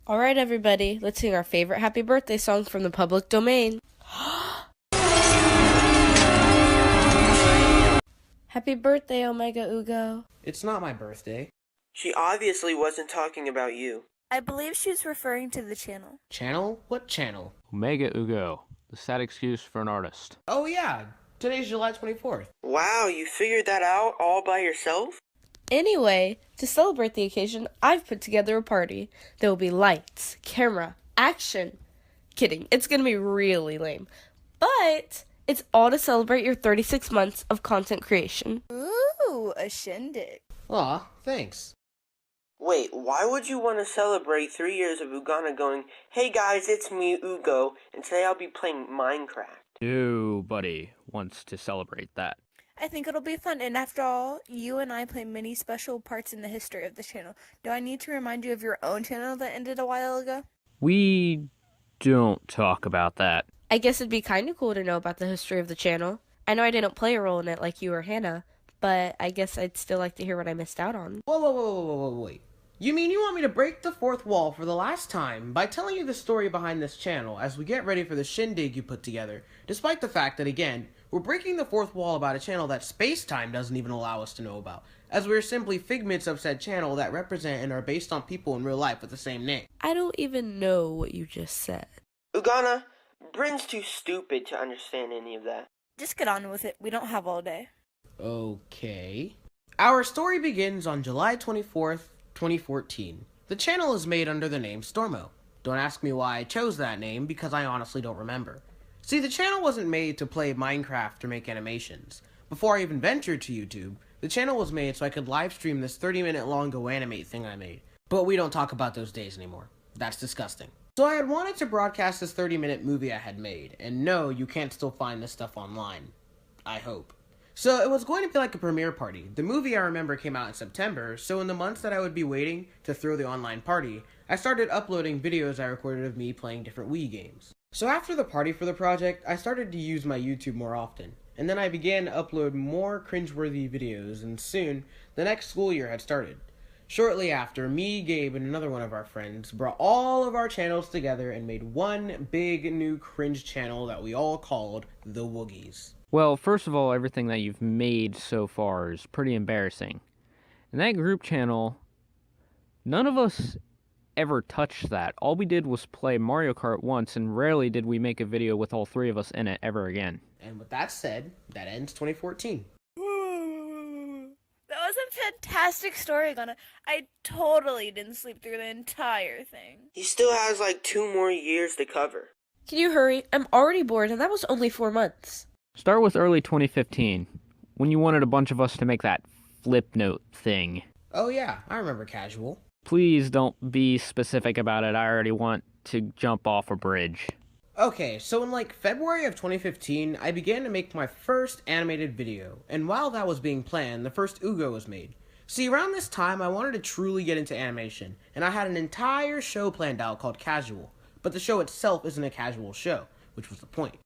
Alright everybody, let's sing our favorite happy birthday song from the public domain. Happy birthday, OmegaUgo. It's not my birthday. She obviously wasn't talking about you. I believe she's referring to the channel. Channel? What channel? OmegaUgo, the sad excuse for an artist. Oh yeah, today's July 24th. Wow, you figured that out all by yourself? Anyway, to celebrate the occasion, I've put together a party. There will be lights, camera, action. Kidding, it's gonna be really lame. But it's all to celebrate your 36 months of content creation. Ooh, a shindig. Aw, thanks. Wait, why would you want to celebrate 3 years of Ugondle going, "Hey guys, it's me, Ugo, and today I'll be playing Minecraft"? Nobody wants to celebrate that. I think it'll be fun, and after all, you and I play many special parts in the history of the channel. Do I need to remind you of your own channel that ended a while ago? We don't talk about that. I guess it'd be kind of cool to know about the history of the channel. I know I didn't play a role in it like you or Hannah, but I guess I'd still like to hear what I missed out on. Whoa, wait. You mean you want me to break the fourth wall for the last time by telling you the story behind this channel as we get ready for the shindig you put together, despite the fact that, again, we're breaking the fourth wall about a channel that space-time doesn't even allow us to know about, as we're simply figments of said channel that represent and are based on people in real life with the same name. I don't even know what you just said. Ugana, Bryn's too stupid to understand any of that. Just get on with it. We don't have all day. Okay. Our story begins on July 24th, 2014. The channel is made under the name Stormo. Don't ask me why I chose that name, because I honestly don't remember. See, the channel wasn't made to play Minecraft or make animations. Before I even ventured to YouTube, the channel was made so I could live stream this 30-minute long Go Animate thing I made. But we don't talk about those days anymore. That's disgusting. So I had wanted to broadcast this 30-minute movie I had made, and no, you can't still find this stuff online. I hope. So it was going to be like a premiere party. The movie I remember came out in September, so in the months that I would be waiting to throw the online party, I started uploading videos I recorded of me playing different Wii games. So after the party for the project, I started to use my YouTube more often, and then I began to upload more cringeworthy videos, and soon, the next school year had started. Shortly after, me, Gabe, and another one of our friends brought all of our channels together and made one big new cringe channel that we all called The Woogies. Well, first of all, everything that you've made so far is pretty embarrassing. In that group channel, none of us ever touched that. All we did was play Mario Kart once, and rarely did we make a video with all three of us in it ever again. And with that said, that ends 2014. That was a fantastic story, Gunna. I totally didn't sleep through the entire thing. He still has like 2 more years to cover. Can you hurry? I'm already bored, and that was only 4 months. Start with early 2015, when you wanted a bunch of us to make that flip note thing. Oh yeah, I remember Casual. Please don't be specific about it. I already want to jump off a bridge. Okay, so in like February of 2015, I began to make my first animated video, and while that was being planned, the first Ugo was made. See, around this time, I wanted to truly get into animation, and I had an entire show planned out called Casual, but the show itself isn't a casual show, which was the point.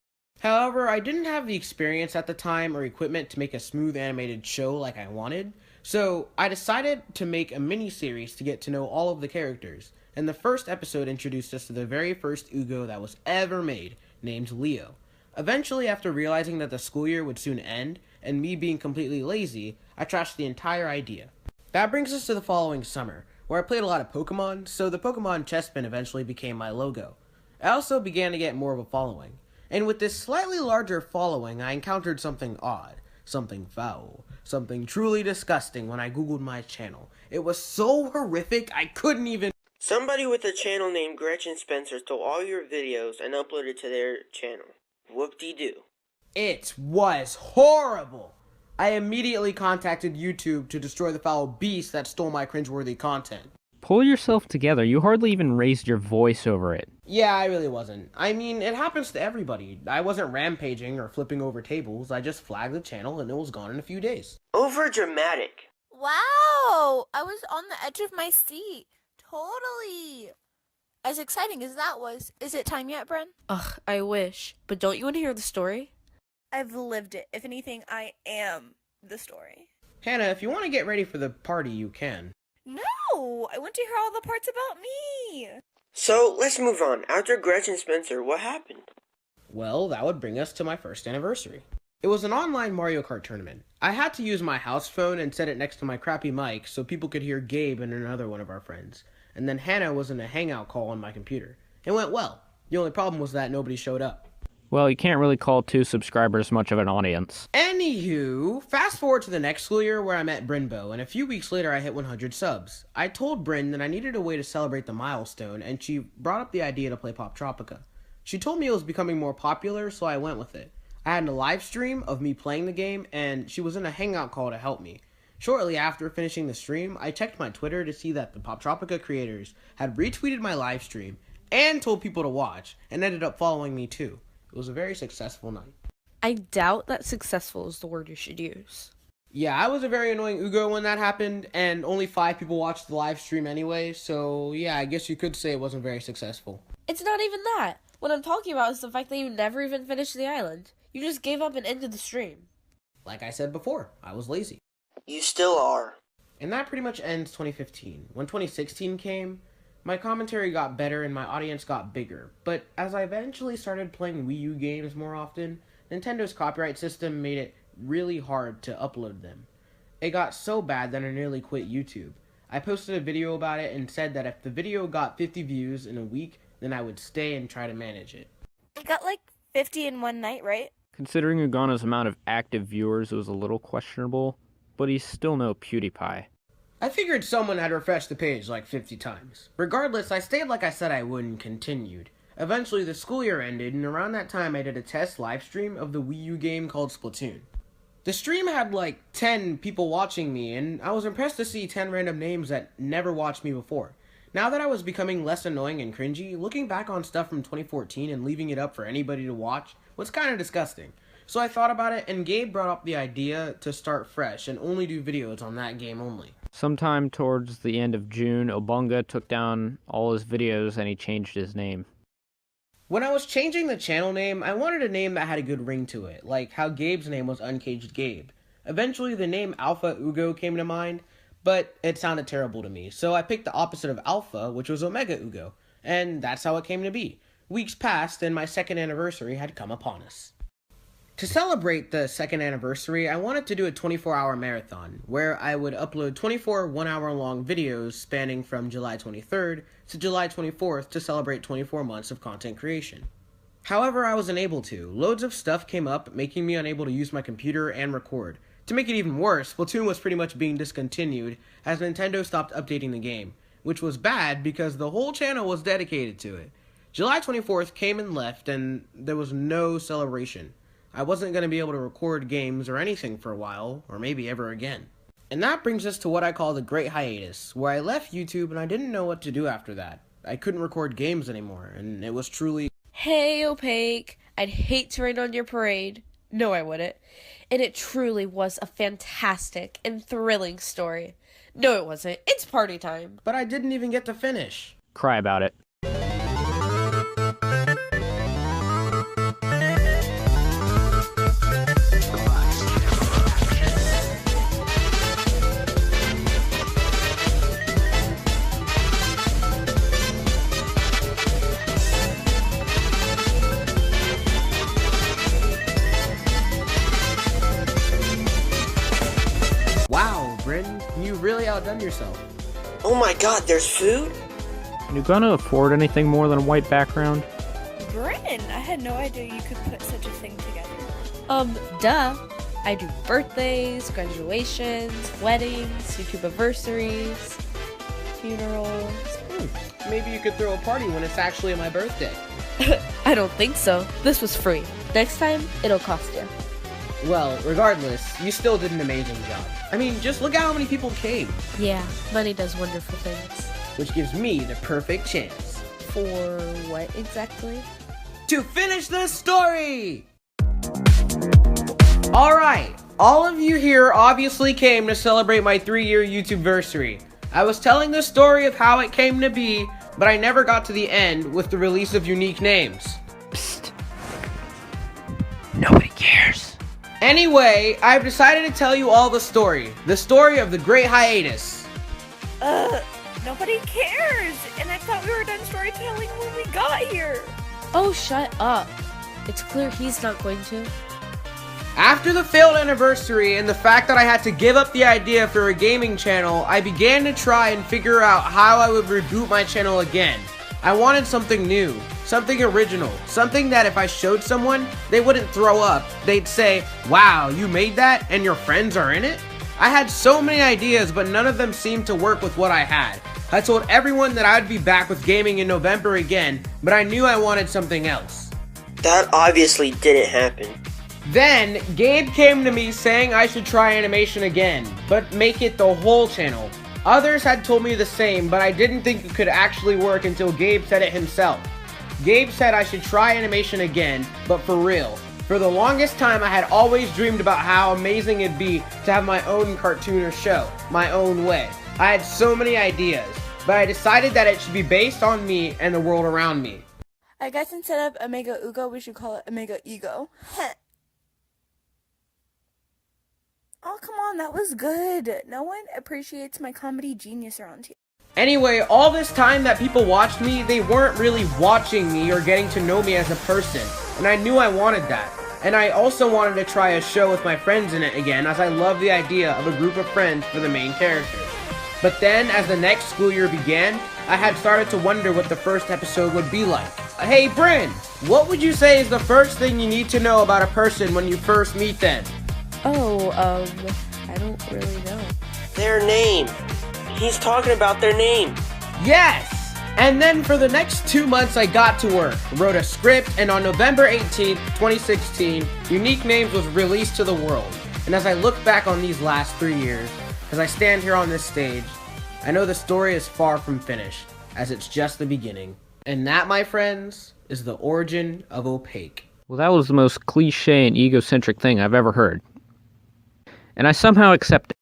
However, I didn't have the experience at the time or equipment to make a smooth animated show like I wanted, so I decided to make a mini-series to get to know all of the characters, and the first episode introduced us to the very first Ugo that was ever made, named Leo. Eventually, after realizing that the school year would soon end, and me being completely lazy, I trashed the entire idea. That brings us to the following summer, where I played a lot of Pokemon, so the Pokemon chestpin eventually became my logo. I also began to get more of a following. And with this slightly larger following, I encountered something odd, something foul, something truly disgusting when I googled my channel. It was so horrific, I couldn't even... Somebody with a channel named Gretchen Spencer stole all your videos and uploaded to their channel. Whoop-de-doo. It was horrible! I immediately contacted YouTube to destroy the foul beast that stole my cringeworthy content. Pull yourself together. You hardly even raised your voice over it. Yeah, I really wasn't. I mean, it happens to everybody. I wasn't rampaging or flipping over tables. I just flagged the channel and it was gone in a few days. Over dramatic. Wow! I was on the edge of my seat. Totally. As exciting as that was, is it time yet, Bren? Ugh, I wish. But don't you want to hear the story? I've lived it. If anything, I am the story. Hannah, if you want to get ready for the party, you can. No! I want to hear all the parts about me! So, let's move on. After Gretchen Spencer, what happened? Well, that would bring us to my first anniversary. It was an online Mario Kart tournament. I had to use my house phone and set it next to my crappy mic so people could hear Gabe and another one of our friends. And then Hannah was in a hangout call on my computer. It went well. The only problem was that nobody showed up. Well, you can't really call 2 subscribers much of an audience. Anywho, fast forward to the next school year where I met Brynbo, and a few weeks later I hit 100 subs. I told Bryn that I needed a way to celebrate the milestone, and she brought up the idea to play Pop Tropica. She told me it was becoming more popular, so I went with it. I had a live stream of me playing the game, and she was in a hangout call to help me. Shortly after finishing the stream, I checked my Twitter to see that the Pop Tropica creators had retweeted my live stream and told people to watch, and ended up following me too. It was a very successful night. I doubt that successful is the word you should use. Yeah, I was a very annoying Ugo when that happened, and only 5 people watched the live stream anyway, so yeah, I guess you could say it wasn't very successful. It's not even that. What I'm talking about is the fact that you never even finished the island. You just gave up and ended the stream. Like I said before, I was lazy. You still are. And that pretty much ends 2015. When 2016 came, my commentary got better and my audience got bigger, but as I eventually started playing Wii U games more often, Nintendo's copyright system made it really hard to upload them. It got so bad that I nearly quit YouTube. I posted a video about it and said that if the video got 50 views in a week, then I would stay and try to manage it. You got like 50 in one night, right? Considering Ugondle's amount of active viewers, it was a little questionable, but he's still no PewDiePie. I figured someone had refreshed the page like 50 times. Regardless, I stayed like I said I would and continued. Eventually, the school year ended, and around that time I did a test live stream of the Wii U game called Splatoon. The stream had like 10 people watching me, and I was impressed to see 10 random names that never watched me before. Now that I was becoming less annoying and cringy, looking back on stuff from 2014 and leaving it up for anybody to watch was kind of disgusting. So I thought about it, and Gabe brought up the idea to start fresh and only do videos on that game only. Sometime towards the end of June, Obunga took down all his videos and he changed his name. When I was changing the channel name, I wanted a name that had a good ring to it, like how Gabe's name was Uncaged Gabe. Eventually, the name Alpha Ugo came to mind, but it sounded terrible to me, so I picked the opposite of Alpha, which was OmegaUgo, and that's how it came to be. Weeks passed, and my second anniversary had come upon us. To celebrate the second anniversary, I wanted to do a 24-hour marathon, where I would upload 24 one-hour-long videos spanning from July 23rd to July 24th to celebrate 24 months of content creation. However, I was unable to. Loads of stuff came up, making me unable to use my computer and record. To make it even worse, Splatoon was pretty much being discontinued as Nintendo stopped updating the game, which was bad because the whole channel was dedicated to it. July 24th came and left, and there was no celebration. I wasn't going to be able to record games or anything for a while, or maybe ever again. And that brings us to what I call the Great Hiatus, where I left YouTube and I didn't know what to do after that. I couldn't record games anymore, and it was truly... Hey, Opaque, I'd hate to rain on your parade. No, I wouldn't. And it truly was a fantastic and thrilling story. No, it wasn't. It's party time. But I didn't even get to finish. Cry about it. Wow, Bryn, you really outdone yourself. Oh my god, there's food? Can you gonna afford anything more than a white background? Bryn, I had no idea you could put such a thing together. Duh. I do birthdays, graduations, weddings, YouTube anniversaries, funerals. Maybe you could throw a party when it's actually my birthday. I don't think so. This was free. Next time, it'll cost you. Well, regardless, you still did an amazing job. I mean, just look at how many people came. Yeah, money does wonderful things. Which gives me the perfect chance. For what exactly? To finish the story! Alright, all of you here obviously came to celebrate my 3-year YouTube-versary. I was telling the story of how it came to be, but I never got to the end with the release of unique names. Psst. Nobody cares. Anyway, I've decided to tell you all the story of the Great Hiatus. Nobody cares! And I thought we were done storytelling when we got here! Oh, shut up. It's clear he's not going to. After the failed anniversary and the fact that I had to give up the idea for a gaming channel, I began to try and figure out how I would reboot my channel again. I wanted something new, something original, something that if I showed someone, they wouldn't throw up. They'd say, "Wow, you made that and your friends are in it?" I had so many ideas, but none of them seemed to work with what I had. I told everyone that I'd be back with gaming in November again, but I knew I wanted something else. That obviously didn't happen. Then, Gabe came to me saying I should try animation again, but make it the whole channel. Others had told me the same, but I didn't think it could actually work until Gabe said it himself. Gabe said I should try animation again, but for real. For the longest time, I had always dreamed about how amazing it'd be to have my own cartoon or show, my own way. I had so many ideas, but I decided that it should be based on me and the world around me. I guess instead of OmegaUgo, we should call it OmegaUgo. Oh, come on, that was good. No one appreciates my comedy genius around here. Anyway, all this time that people watched me, they weren't really watching me or getting to know me as a person, and I knew I wanted that. And I also wanted to try a show with my friends in it again, as I love the idea of a group of friends for the main characters. But then, as the next school year began, I had started to wonder what the first episode would be like. Hey Bryn, what would you say is the first thing you need to know about a person when you first meet them? Oh, I don't really know. Their name. He's talking about their name. Yes! And then for the next 2 months I got to work, wrote a script, and on November 18th, 2016, Unique Names was released to the world. And as I look back on these last 3 years, as I stand here on this stage, I know the story is far from finished, as it's just the beginning. And that, my friends, is the origin of Opaque. Well, that was the most cliche and egocentric thing I've ever heard. And I somehow accept it.